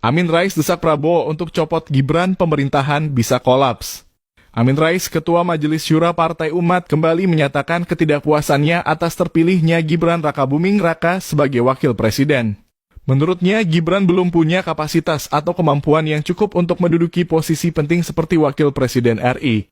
Amin Rais desak Prabowo untuk copot Gibran, pemerintahan bisa kolaps. Amin Rais, Ketua Majelis Syura Partai Umat, kembali menyatakan ketidakpuasannya atas terpilihnya Gibran Rakabuming Raka sebagai wakil presiden. Menurutnya, Gibran belum punya kapasitas atau kemampuan yang cukup untuk menduduki posisi penting seperti wakil presiden RI.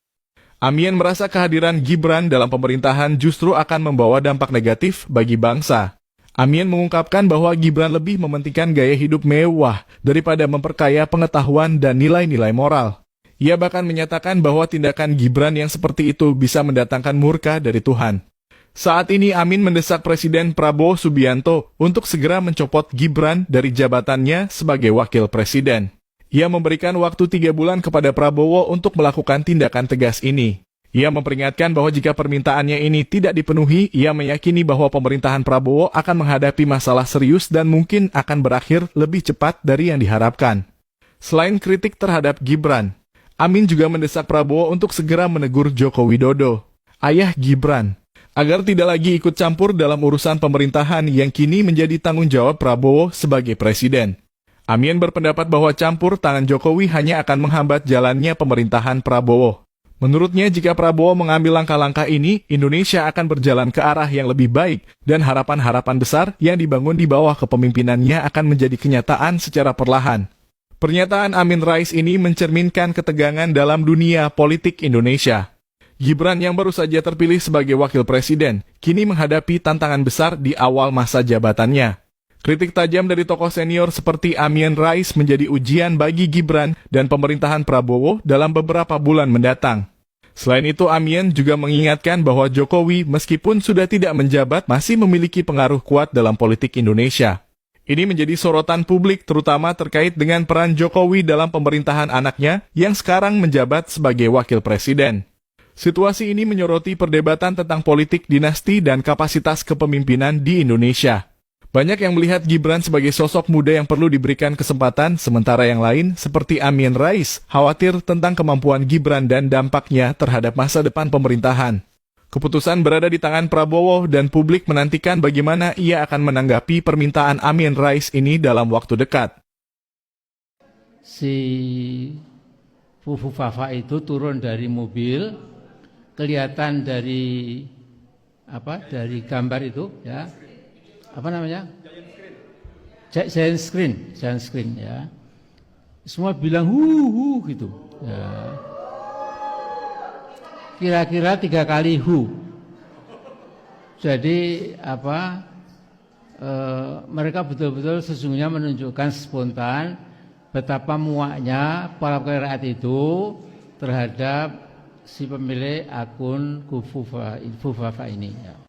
Amin merasa kehadiran Gibran dalam pemerintahan justru akan membawa dampak negatif bagi bangsa. Amin mengungkapkan bahwa Gibran lebih mementingkan gaya hidup mewah daripada memperkaya pengetahuan dan nilai-nilai moral. Ia bahkan menyatakan bahwa tindakan Gibran yang seperti itu bisa mendatangkan murka dari Tuhan. Saat ini Amin mendesak Presiden Prabowo Subianto untuk segera mencopot Gibran dari jabatannya sebagai wakil presiden. Ia memberikan waktu 3 bulan kepada Prabowo untuk melakukan tindakan tegas ini. Ia memperingatkan bahwa jika permintaannya ini tidak dipenuhi, ia meyakini bahwa pemerintahan Prabowo akan menghadapi masalah serius dan mungkin akan berakhir lebih cepat dari yang diharapkan. Selain kritik terhadap Gibran, Amin juga mendesak Prabowo untuk segera menegur Joko Widodo, ayah Gibran, agar tidak lagi ikut campur dalam urusan pemerintahan yang kini menjadi tanggung jawab Prabowo sebagai presiden. Amin berpendapat bahwa campur tangan Jokowi hanya akan menghambat jalannya pemerintahan Prabowo. Menurutnya, jika Prabowo mengambil langkah-langkah ini, Indonesia akan berjalan ke arah yang lebih baik, dan harapan-harapan besar yang dibangun di bawah kepemimpinannya akan menjadi kenyataan secara perlahan. Pernyataan Amin Rais ini mencerminkan ketegangan dalam dunia politik Indonesia. Gibran yang baru saja terpilih sebagai wakil presiden, kini menghadapi tantangan besar di awal masa jabatannya. Kritik tajam dari tokoh senior seperti Amin Rais menjadi ujian bagi Gibran dan pemerintahan Prabowo dalam beberapa bulan mendatang. Selain itu, Amin juga mengingatkan bahwa Jokowi meskipun sudah tidak menjabat masih memiliki pengaruh kuat dalam politik Indonesia. Ini menjadi sorotan publik terutama terkait dengan peran Jokowi dalam pemerintahan anaknya yang sekarang menjabat sebagai wakil presiden. Situasi ini menyoroti perdebatan tentang politik dinasti dan kapasitas kepemimpinan di Indonesia. Banyak yang melihat Gibran sebagai sosok muda yang perlu diberikan kesempatan, sementara yang lain, seperti Amin Rais, khawatir tentang kemampuan Gibran dan dampaknya terhadap masa depan pemerintahan. Keputusan berada di tangan Prabowo dan publik menantikan bagaimana ia akan menanggapi permintaan Amin Rais ini dalam waktu dekat. Si Fufu Fafa itu turun dari mobil, kelihatan dari gambar itu, ya. Apa namanya? Giant screen ya. Semua bilang hu gitu. Ya. Kira-kira 3 kali hu. Jadi mereka betul-betul sesungguhnya menunjukkan spontan betapa muaknya para rakyat itu terhadap si pemilik akun Fufu Fafa ini. Ya.